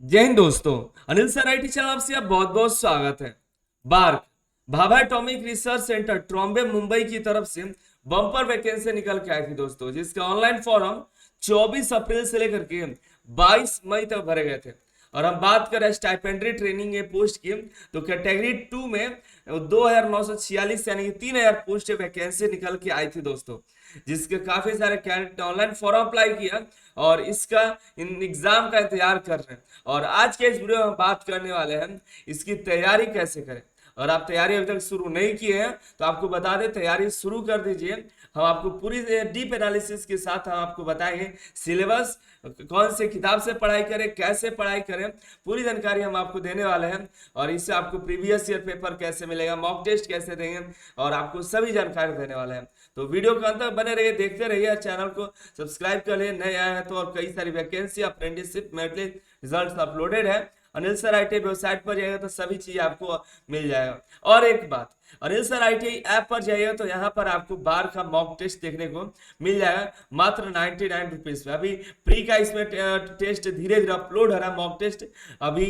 जय हिंद दोस्तों। Anil sir IT channel आपसे आप बहुत बहुत स्वागत है। BARC Bhabha atomic research centre Trombay Mumbai की तरफ से बम्पर वैकेंसी निकल के आई थी दोस्तों, जिसका ऑनलाइन फॉर्म 24 अप्रैल से लेकर के 22 मई तक भरे गए थे। और हम बात करें स्टाइपेंड्री ट्रेनिंग ये पोस्ट की, तो कैटेगरी 2 में 2946 यानी कि 3000 पोस्ट वैकेंसी निकल के आई थी दोस्तों, जिसके काफी सारे कैंडिडेट ऑनलाइन फॉर्म अप्लाई किया और इसका इन एग्जाम का इंतजार कर रहे हैं। और आज के इस वीडियो में हम बात करने वाले हैं इसकी तैयारी कैसे करें। और आप तैयारी अभी तक शुरू नहीं किए हैं तो आपको बता दें तैयारी शुरू कर दीजिए। हम आपको पूरी डीप एनालिसिस के साथ हम आपको बताएंगे सिलेबस, कौन से किताब से पढ़ाई करें, कैसे पढ़ाई करें, पूरी जानकारी हम आपको देने वाले हैं। और इससे आपको प्रीवियस ईयर पेपर कैसे मिलेगा, मॉक टेस्ट कैसे देंगे, और आपको सभी जानकारी देने वाले हैं। तो वीडियो के अंत तक बने रहिए, देखते रहिए। चैनल को सब्सक्राइब कर लिए नए आए हैं तो। और कई सारी vacancy, apprenticeship, merit result uploaded है। अनिल सर आईटी वेबसाइट पर जाइएगा तो सभी चीज आपको मिल जाएगा। और एक बात, अनिल सर आईटी ऐप पर जाइएगा तो यहाँ पर आपको बार का मॉक टेस्ट देखने को मिल जाएगा मात्र 99 रुपीज में। अभी प्री का इसमें टेस्ट धीरे धीरे अपलोड हो रहा है, मॉक टेस्ट। अभी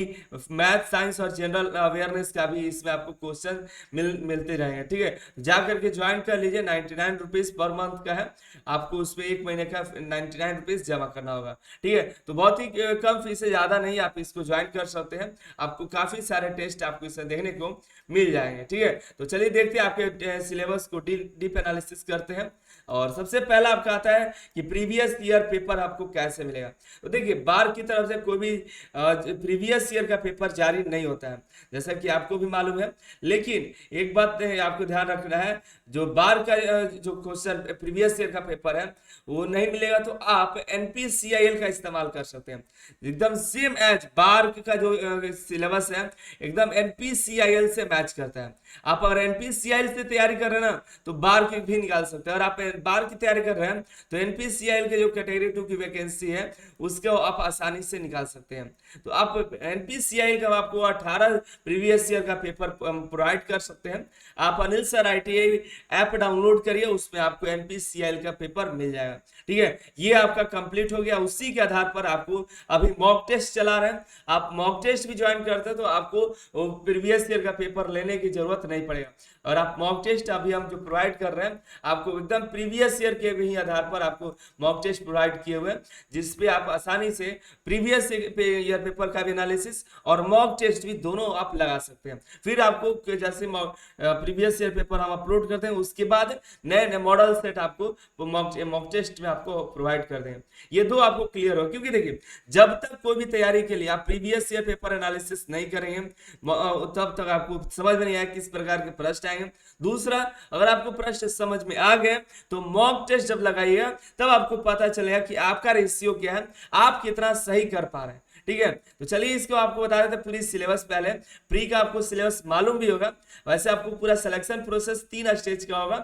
मैथ, साइंस और जनरल अवेयरनेस का भी इसमें आपको क्वेश्चन मिलते रहेंगे। ठीक है, जा करके ज्वाइन कर लीजिए। 99 रुपीज पर मंथ का है, आपको उसमें एक महीने का 99 रुपीज जमा करना होगा। ठीक है, तो बहुत ही कम फीस है, ज्यादा नहीं, आप इसको ज्वाइन कर सकते हैं। आपको काफी सारे टेस्ट आपको इसमें देखने को मिल जाएंगे। ठीक है, तो चलिए देखते हैं आपके सिलेबस को डीप एनालिसिस करते हैं। और सबसे पहला आपका आता है कि प्रीवियस ईयर पेपर आपको कैसे मिलेगा। तो देखिए, बार की तरफ से कोई भी प्रीवियस ईयर का पेपर जारी नहीं होता है, जैसा कि आपको भी मालूम है। लेकिन एक बात आपको ध्यान रखना है, जो बार का जो क्वेश्चन प्रीवियस ईयर का पेपर है वो नहीं मिलेगा तो आप एनपीसीआईएल का इस्तेमाल कर सकते हैं। एकदम सेम एज बार का जो सिलेबस है एकदम एनपीसीआईएल से मैच करता है। आप अगर एनपीसीआईएल से तैयारी कर रहे हैं ना तो बार की भी निकाल सकते हैं। और आप बार की तैयारी कर रहे हैं तो एनपीसीआईएल के जो कैटेगरी 2 की वैकेंसी है उसको आप आसानी से निकाल सकते हैं। तो आप एनपीसीआईएल का आपको 18 प्रीवियस ईयर का पेपर प्रोवाइड कर सकते हैं। आप Anil sir ITI app download करिए, उसमें आपको एनपीसीआईएल का पेपर मिल जाएगा। ठीक है, ये आपका कंप्लीट हो गया। उसी के आधार पर आपको अभी मॉक टेस्ट चला रहे हैं, आप मॉक टेस्ट भी ज्वाइन करते हैं तो आपको प्रीवियस ईयर का पेपर लेने की जरूरत नहीं पड़ेगा। और आप मॉक टेस्ट अभी हम जो प्रोवाइड कर रहे हैं आपको एकदम प्रीवियस ईयर के भी आधार पर आपको मॉक टेस्ट प्रोवाइड किए हुए हैं, जिसपे आप आसानी से प्रीवियस ईयर पेपर का भी एनालिसिस और मॉक टेस्ट भी दोनों आप लगा सकते हैं। फिर आपको जैसे प्रीवियस ईयर पेपर हम अपलोड करते हैं उसके बाद नए नए मॉडल सेट आपको मॉक टेस्ट में आपको प्रोवाइड कर देंगे। ये दो आपको क्लियर हो, क्योंकि देखिए जब तक कोई भी तैयारी के लिए आप प्रीवियस ईयर पेपर एनालिसिस नहीं करेंगे तब तक आपको समझ में नहीं आया किस प्रकार के प्रश्न आएंगे। दूसरा, अगर आपको प्रश्न समझ में आ गए तो मॉक टेस्ट जब लगाइएगा तब आपको पता चलेगा कि आपका रेशियो क्या है, आप कितना सही कर पा रहे हैं। ठीक है, तो चलिए इसको आपको बता देते पूरी सिलेबस। पहले प्री का आपको सिलेबस मालूम भी होगा, वैसे आपको पूरा सिलेक्शन प्रोसेस 3 स्टेज का होगा।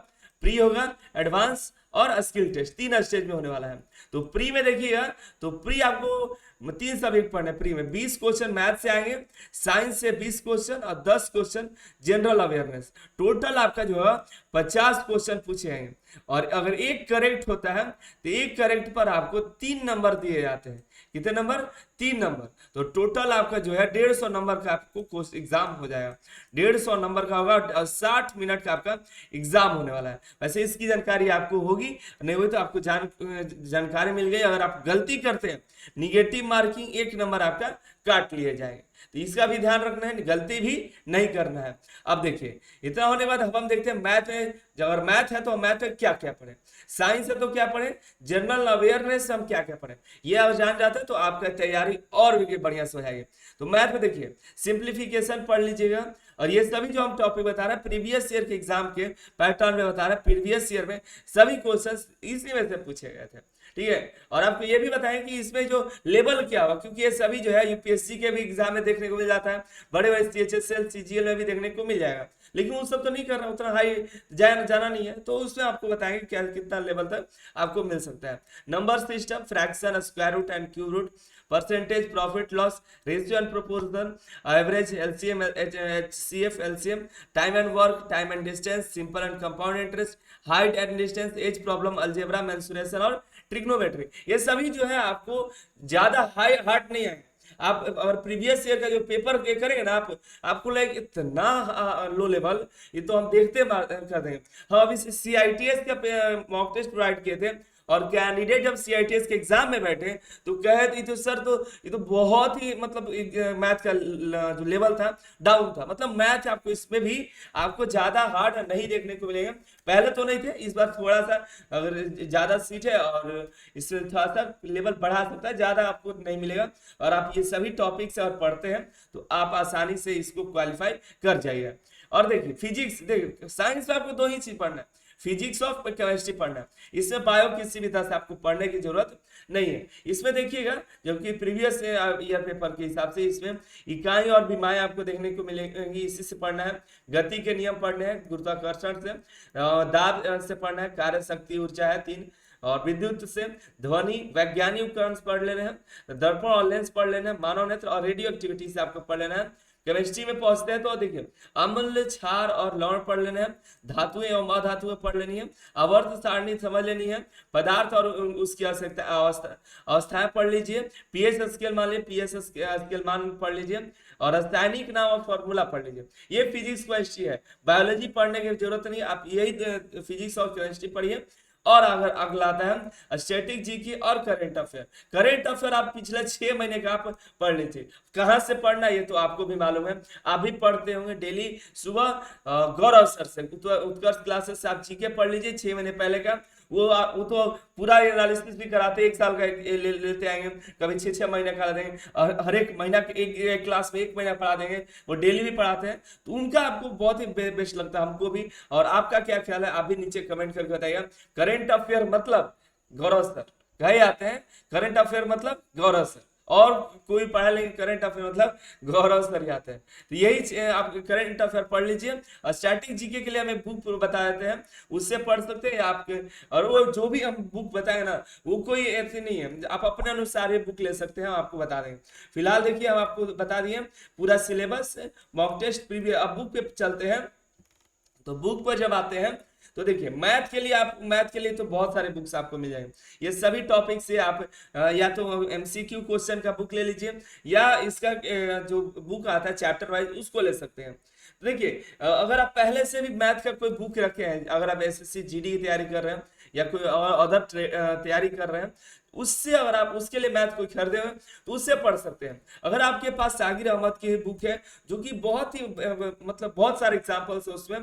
प्री होगा, एडवांस और स्किल टेस्ट, 3 स्टेज में होने वाला है। तो प्री में देखिएगा तो प्री आपको 3 सब्जेक्ट पढ़ने। प्री में 20 क्वेश्चन मैथ से आएंगे, साइंस से 20 क्वेश्चन और 10 क्वेश्चन जनरल अवेयरनेस। टोटल आपका जो है 50 क्वेश्चन पूछे जाएंगे। और अगर एक करेक्ट होता है तो एक करेक्ट पर आपको 3 नंबर दिए जाते हैं। कितने नंबर? 3 नंबर। तो टोटल आपका जो है 150 नंबर का आपको एग्जाम हो जाएगा। 150 नंबर का होगा और 60 मिनट का आपका एग्जाम होने वाला है। वैसे इसकी जानकारी आपको होगी, नहीं हुई तो आपको जानकारी मिल गई। अगर आप गलती करते हैं निगेटिव मार्किंग 1 नंबर आपका काट लिए जाएंगे, तो इसका भी ध्यान रखना है, गलती भी नहीं करना है। अब देखिए इतना होने के बाद अब हम देखते हैं मैथ में। अगर मैथ है तो मैथ में क्या क्या पढ़े, साइंस है तो क्या पढ़े, जनरल अवेयरनेस हम क्या क्या पढ़े, ये आप जान जाते हैं तो आपका तैयारी और भी बढ़िया से हो जाएगी। तो मैथ में देखिए सिंप्लीफिकेशन पढ़ लीजिएगा। और ये सभी जो हम टॉपिक बता रहे हैं प्रीवियस ईयर के एग्जाम के पैटर्न में बता रहे हैं, प्रीवियस ईयर में सभी क्वेश्चंस इसी में से पूछे गए थे। ठीक है, और आपको ये भी बताएं कि इसमें जो लेवल क्या होगा, क्योंकि ये सभी जो है यूपीएससी के भी एग्जाम में देखने को मिल जाता है, बड़े बड़े सीएचएसएल सीजीएल में भी देखने को मिल जाएगा। लेकिन वो सब तो नहीं करना, उतना हाई जाना नहीं है, तो उसमें आपको बताएंगे क्या कितना लेवल तक आपको मिल सकता है। Number system, fraction, square root and cube root, percentage, profit loss, ratio and proportion, average, LCM, HCF, LCM, time and work, time and distance, simple and compound interest, height and distance, age problem, algebra, mensuration और trigonometry. ये सभी जो है आपको ज्यादा high hard नहीं है, आप अगर प्रीवियस ईयर का जो पेपर करेंगे ना आप, आपको लगे इतना लो लेवल, ये तो हम देखते कर देंगे। हम अभी CITS का मॉक टेस्ट प्रोवाइड किए थे, और कैंडिडेट जब CITS के एग्जाम में बैठे तो कहे थे तो सर, तो ये तो बहुत ही मतलब मैथ का जो लेवल था डाउन था। मतलब मैथ आपको इसमें भी आपको ज्यादा हार्ड नहीं देखने को मिलेगा। पहले तो नहीं थे, इस बार थोड़ा सा अगर ज्यादा सीट है और इससे थोड़ा सा लेवल बढ़ा सकता है, ज्यादा आपको नहीं मिलेगा। और आप ये सभी टॉपिक्स अगर पढ़ते हैं तो आप आसानी से इसको क्वालिफाई कर जाइएगा। और देखिए फिजिक्स, देखिए साइंस में आपको दो ही चीज पढ़ना है, फिजिक्स और केमिस्ट्री पढ़ना है। इसमें बायो किसी भी तरह से आपको पढ़ने की जरूरत नहीं है। इसमें देखिएगा जबकि प्रीवियस ईयर पेपर के हिसाब से इसमें इकाई और विमाएं आपको देखने को मिलेंगी, इसी से पढ़ना है। गति के नियम पढ़ने हैं, गुरुत्वाकर्षण से, दाब से पढ़ना है, कार्य शक्ति ऊर्जा है 3, और विद्युत से, ध्वनि, वैज्ञानिक उपकरण पढ़ लेना है, दर्पण और लेंस पढ़ लेना है, मानव नेत्र और रेडियो एक्टिविटी से आपको पढ़ लेना है। केमिस्ट्री में पहुंचते हैं तो देखिए अम्ल, क्षार और लवण पढ़ लेना है, धातुएं एवं अधातुएं पढ़ लेनी है, आवर्त सारणी समझ लेनी है, पदार्थ और उसकी अवस्थाएं पढ़ लीजिए, पीएच स्केल मान लीजिए, पीएच स्केल मान पढ़ लीजिए, और रासायनिक नाम और फॉर्मूला पढ़ लीजिए। ये फिजिक्स केमिस्ट्री है, बायोलॉजी पढ़ने की जरूरत नहीं, आप यही फिजिक्स और केमिस्ट्री पढ़िए। और अगर अगला आता है स्टैटिक जीके और करंट अफेयर। करंट अफेयर आप पिछले 6 महीने का आप पढ़ लीजिए। कहाँ से पढ़ना ये तो आपको भी मालूम है, आप भी पढ़ते होंगे डेली सुबह गौरव सर से, उत्कर्ष क्लासेस से आप जीके पढ़ लीजिए 6 महीने पहले का। वो तो पूरा एनालिसिस भी कराते हैं, 1 साल का लेते आएंगे, कभी 6 महीने करा देंगे, और हर एक महीना एक क्लास में 1 महीना पढ़ा देंगे, वो डेली भी पढ़ाते हैं। तो उनका आपको बहुत ही बेस्ट लगता है, हमको भी। और आपका क्या ख्याल है आप भी नीचे कमेंट करके बताइएगा। करंट अफेयर मतलब गौरव सर कहे आते हैं, करंट अफेयर मतलब गौरव सर, और कोई पढ़ा लेकिन करंट अफेयर मतलब गौरव सर आते हैं। तो यही आप करंट अफेयर पढ़ लीजिए। और स्टैटिक जीके के लिए हमें बुक बता देते हैं, उससे पढ़ सकते हैं आपके। और वो जो भी हम बुक बताएंगे ना, वो कोई ऐसी नहीं है, आप अपने अनुसार ये बुक ले सकते हैं, हम आपको बता देंगे। फिलहाल देखिए हम आपको बता दिए पूरा सिलेबस, मॉक टेस्ट प्रीवियस। अब बुक पे चलते हैं, तो बुक पर जब आते हैं तो देखिए मैथ के लिए तो बहुत सारे बुक्स आपको मिल जाएंगे। ये सभी टॉपिक से आप या तो MCQ क्वेश्चन का बुक ले लीजिए, या इसका जो बुक आता है चैप्टर वाइज उसको ले सकते हैं। तो देखिए अगर आप पहले से भी मैथ का कोई बुक रखे हैं, अगर आप SSC GD की तैयारी कर रहे हैं या कोई और अदर तैयारी कर रहे हैं, उससे अगर आप उसके लिए मैथ कोई खरीदे हुए तो उससे पढ़ सकते हैं। अगर आपके पास सागिर अहमद की बुक है जो कि बहुत ही मतलब बहुत सारे एग्जाम्पल्स है उसमें,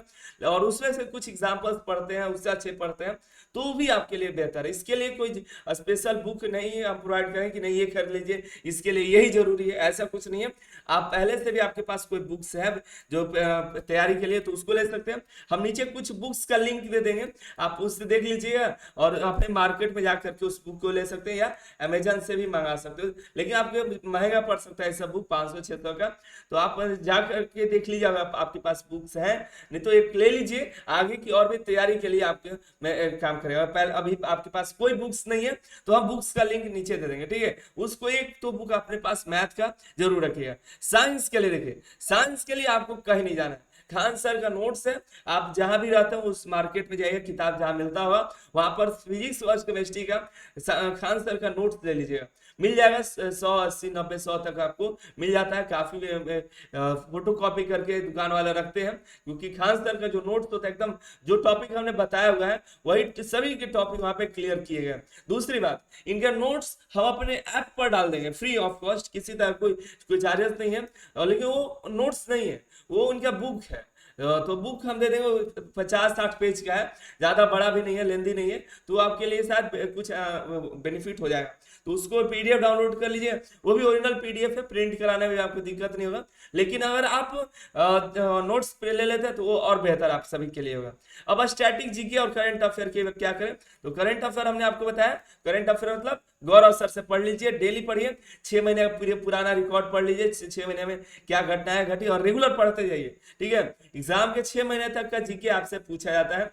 और उसमें से कुछ एग्जाम्पल्स पढ़ते हैं, उससे अच्छे पढ़ते हैं, तो भी आपके लिए बेहतर है। इसके लिए कोई स्पेशल बुक नहीं है हम प्रोवाइड करें कि नहीं ये खरीद लीजिए, इसके लिए यही जरूरी है, ऐसा कुछ नहीं है। आप पहले से भी आपके पास कोई बुक्स है जो तैयारी के लिए, तो उसको ले सकते हैं। हम नीचे कुछ बुक्स का लिंक दे देंगे, आप उससे देख लीजिएगा, और अपने मार्केट में जाकर के उस बुक को ले सकते हैं, या अमेजन से भी मंगा सकते हो। लेकिन आपको महंगा पड़ सकता है ऐसा बुक 500-600 का, तो आप जाकर के देख लीजिए आपके पास बुक्स हैं, नहीं तो एक ले लीजिए, आगे की और भी तैयारी के लिए आपके काम करेगा। पहले अभी आपके पास कोई बुक्स नहीं है तो हम बुक्स का लिंक नीचे दे देंगे, ठीक है। उसको एक तो बुक अपने पास मैथ का जरूर रखिएगा। साइंस के लिए देखिए, साइंस के लिए आपको कहीं नहीं जाना है, खान सर का नोट्स है, आप जहां भी रहते हो उस मार्केट में जाइए, किताब जहां मिलता होगा वहां पर फिजिक्स और केमिस्ट्री का खान सर का नोट्स ले लीजिएगा, मिल जाएगा। 100-80-90-100 तक आपको मिल जाता है। काफी फोटो कॉपी करके दुकान वाले रखते हैं, क्योंकि खान सर का जो नोट्स होता है एकदम जो टॉपिक हमने बताया हुआ है वही सभी के टॉपिक वहां पे क्लियर किए गए। दूसरी बात, इनके नोट्स हम अपने ऐप पर डाल देंगे फ्री ऑफ कॉस्ट, किसी तरह कोई चार्जेस नहीं है, लेकिन वो नोट्स नहीं है, वो उनका बुक है। तो बुक हम दे देंगे, 50-60 पेज का है, ज्यादा बड़ा भी नहीं है, लेंदी नहीं है, तो आपके लिए शायद कुछ बेनिफिट हो जाएगा। तो उसको PDF डाउनलोड कर लीजिए, वो भी ओरिजिनल PDF है, प्रिंट कराने में आपको दिक्कत नहीं होगा। लेकिन अगर आप नोट्स पे ले लेते हैं तो वो और बेहतर आप सभी के लिए होगा। अब स्टैटिक जीके और करंट अफेयर के क्या करें, तो करंट अफेयर हमने आपको बताया, करंट अफेयर मतलब गौरव सर से पढ़ लीजिए, डेली पढ़िए, 6 महीने का पुराना रिकॉर्ड पढ़ लीजिए, 6 महीने में क्या घटनाएं घटी, और रेगुलर पढ़ते जाइए, ठीक है। एग्जाम के 6 महीने तक का जीके आपसे पूछा जाता है।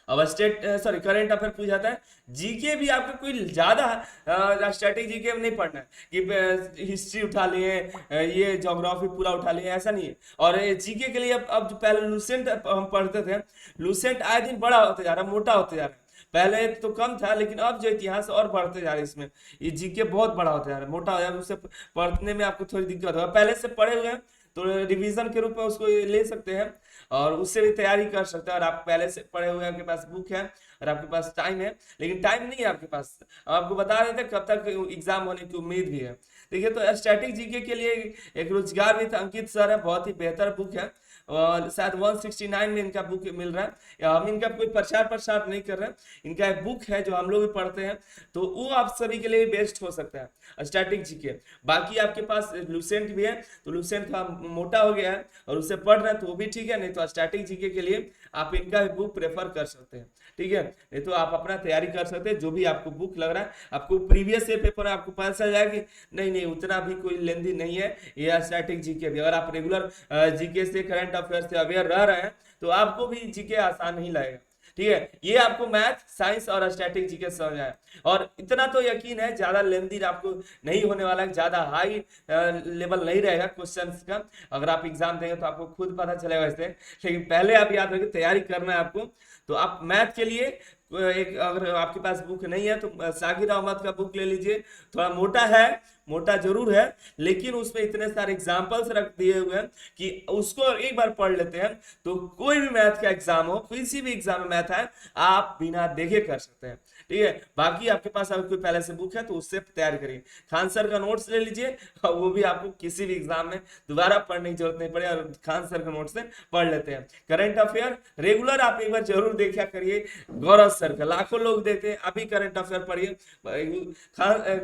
अब करंट अफेयर पूछा जाता है। जीके भी आपको कोई ज्यादा स्टैटिक जीके में नहीं पढ़ना है कि हिस्ट्री उठा लिए, ये ज्योग्राफी पूरा उठा लिए, ऐसा नहीं है। और जीके के लिए अब जो पहले लूसेंट हम पढ़ते थे, लूसेंट आए दिन बड़ा होते जा रहा है, मोटा होते जा रहा है। पहले तो कम था, लेकिन अब जो इतिहास और बढ़ते जा रहे हैं इसमें, ये जीके बहुत बड़ा होता जा रहा है, मोटा हो जा रहा है, उससे पढ़ने में आपको थोड़ी दिक्कत होगा। पहले से पढ़े हुए हैं तो रिवीजन के रूप में उसको ये ले सकते हैं और उससे भी तैयारी कर सकते हैं। और आप पहले से पढ़े हुए हैं, आपके पास बुक है और आपके पास टाइम है, लेकिन टाइम नहीं है आपके पास, आपको बता देते हैं कब तक एग्जाम होने की उम्मीद भी है। देखिए, तो स्टैटिक जीके के लिए एक रोजगार भी था, अंकित सर है, बहुत ही बेहतर बुक है और शायद 169 में इनका बुक मिल रहा है। या हम इनका कोई प्रचार प्रसार नहीं कर रहे हैं, इनका एक बुक है जो हम लोग भी पढ़ते हैं, तो वो आप सभी के लिए बेस्ट हो सकता है स्टैटिक जीके। बाकी आपके पास लूसेंट भी है, तो लूसेंट का मोटा हो गया है और उससे पढ़ रहे हैं तो वो भी ठीक है, नहीं तो स्टैटिक जीके के लिए आप इनका बुक प्रेफर कर सकते हैं, ठीक है। नहीं तो आप अपना तैयारी कर सकते हैं, जो भी आपको बुक लग रहा है, आपको प्रीवियस ईयर पेपर आपको पता चल जाएगा कि नहीं नहीं उतना भी कोई लेंदी नहीं है ये स्टैटिक जीके भी। अगर आप रेगुलर जीके से, करंट अफेयर से अवेयर रह रहे हैं तो आपको भी जीके आसान नहीं लगेगा, ठीक है। ये आपको मैथ, साइंस और स्टैटिक जीके समझ आए, और इतना तो यकीन है ज्यादा लेंदी आपको नहीं होने वाला है, ज्यादा हाई लेवल नहीं रहेगा क्वेश्चंस का। अगर आप एग्जाम देंगे तो आपको खुद पता चलेगा वैसे, लेकिन पहले आप याद रखिए तैयारी करना है आपको। तो आप मैथ के लिए एक, अगर आपके पास बुक नहीं है तो साकिर अहमद का बुक ले लीजिए, थोड़ा मोटा है, मोटा जरूर है, लेकिन उसमें इतने सारे एग्जाम्पल्स रख दिए हुए हैं कि उसको एक बार पढ़ लेते हैं तो कोई भी मैथ का एग्जाम हो, किसी भी एग्जाम में मैथ है, आप बिना देखे कर सकते हैं, ठीक है। बाकी आपके पास अगर कोई पहले से बुक है तो उससे तैयारी करिए। खान सर का नोट्स ले लीजिए, और वो भी आपको किसी भी एग्जाम में दोबारा पढ़ने की जरूरत नहीं पड़े, और खान सर का नोट्स से पढ़ लेते हैं। करंट अफेयर रेगुलर आप एक बार जरूर देखा करिए, गौरव सर का लाखों लोग देते हैं, अभी करंट अफेयर पढ़िए।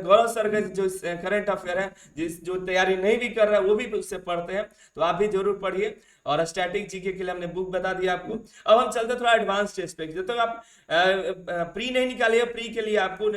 गौरव सर का जो करंट अफेयर है, जिस जो तैयारी नहीं भी कर रहा है वो भी उससे पढ़ते हैं, तो आप भी जरूर पढ़िए। और स्टैटिक जीके के लिए हमने बुक बता दिया आपको। अब हम चलते थोड़ा एडवांस टेस्ट पे। जब तक आप प्री नहीं निकालिए, प्री के लिए आपको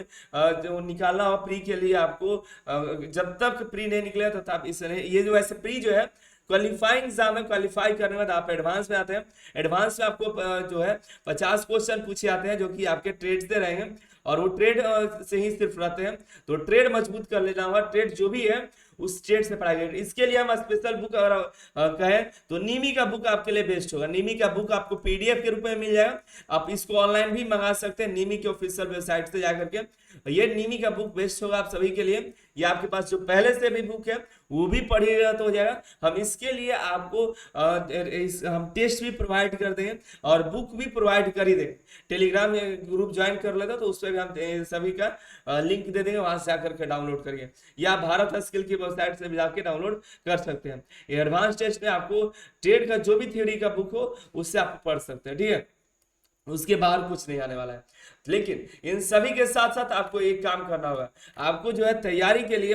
जो निकालना हो, प्री के लिए आपको जब तक प्री नहीं निकले तब तक इस ये जो ऐसे प्री जो है क्वालिफाइंग एग्जाम है, क्वालिफाई करने के बाद आप एडवांस में आते हैं। एडवांस में आपको जो है 50 क्वेश्चन पूछे जाते हैं जो कि आपके ट्रेड से रहेंगे, और वो ट्रेड से ही सिर्फ रहते हैं, तो ट्रेड मजबूत कर लेना होगा। ट्रेड जो भी है उस ट्रेड से पढ़ाई करेंगे। इसके लिए हम स्पेशल बुक अगर कहें तो नीमी का बुक आपके लिए बेस्ट होगा। नीमी का बुक आपको पीडीएफ के रूप में मिल जाएगा, आप इसको ऑनलाइन भी मंगा सकते हैं नीमी के ऑफिशियल वेबसाइट से जाकर के। ये नीमी का बुक बेस्ट होगा आप सभी के लिए। ये आपके पास जो पहले से भी बुक है वो भी पढ़िएगा तो हो जाएगा। हम इसके लिए आपको हम टेस्ट भी प्रोवाइड कर देंगे और बुक भी प्रोवाइड कर ही देंगे। टेलीग्राम ग्रुप ज्वाइन कर लेते तो उसमें भी हम सभी का लिंक दे देंगे, वहां से जाकर के डाउनलोड करिए, या भारत स्किल की वेबसाइट से भी जाके डाउनलोड कर सकते हैं। एडवांस टेस्ट में आपको ट्रेड का जो भी थ्योरी का बुक हो उससे आप पढ़ सकते हैं, ठीक है। उसके बाहर कुछ नहीं आने वाला है। लेकिन इन सभी के साथ साथ आपको एक काम करना होगा, आपको जो है तैयारी के लिए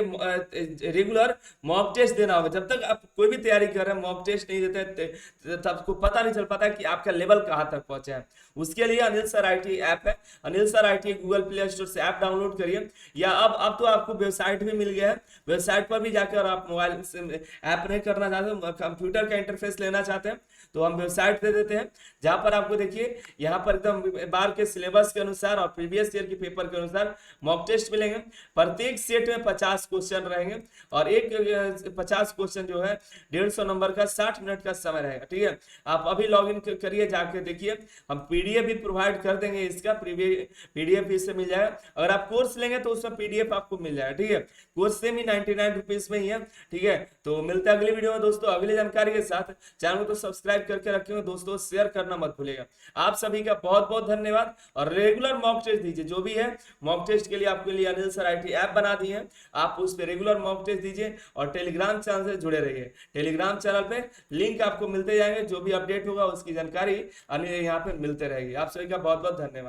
रेगुलर मॉक टेस्ट देना होगा। जब तक आप कोई भी तैयारी कर रहे हैं मॉक टेस्ट नहीं देते तब आपको पता नहीं चल पाता कि आपका लेवल कहाँ तक पहुंचा है। उसके लिए अनिल सर आईटी ऐप है, Anil sir IT Google play store से ऐप डाउनलोड करिए, या अब तो आपको वेबसाइट भी मिल गया है, वेबसाइट पर भी जाकर आप मोबाइल से ऐप नहीं करना चाहते, कंप्यूटर का इंटरफेस लेना चाहते हैं तो हम वेबसाइट दे देते हैं, जहां पर आपको देखिए यहाँ पर एकदम बार के सिलेबस के अनुसार और प्रीवियस ईयर के पेपर के अनुसार मॉक टेस्ट मिलेंगे। प्रत्येक सेट में 50 क्वेश्चन रहेंगे और एक 50 क्वेश्चन जो है 150 नंबर का 60 मिनट का समय रहेगा, ठीक है। आप अभी लॉग इन करिए, जाके देखिए, हम पीडीएफ भी प्रोवाइड कर देंगे, इसका पीडीएफ भी इससे मिल जाएगा। अगर आप कोर्स लेंगे तो उसमें पीडीएफ आपको मिल जाएगा, ठीक है। कोर्स सेम ही 99 रुपीज में ही है, ठीक है। तो मिलते हैं अगली वीडियो में दोस्तों अगली जानकारी के साथ। चैनल को सब्सक्राइब करके रखिए दोस्तों, शेयर करना मत भूलिएगा। आप सभी का बहुत बहुत धन्यवाद। और रेगुलर मॉक टेस्ट दीजिए, जो भी है मॉक टेस्ट के लिए आपके लिए अनिल सर आईटी ऐप बना दी है, आप उस पर रेगुलर मॉक टेस्ट दीजिए और टेलीग्राम चैनल से जुड़े रहिए। टेलीग्राम चैनल पे लिंक आपको मिलते जाएंगे, जो भी अपडेट होगा उसकी जानकारी यहाँ पे मिलते रहेगी। आप सभी का बहुत बहुत धन्यवाद।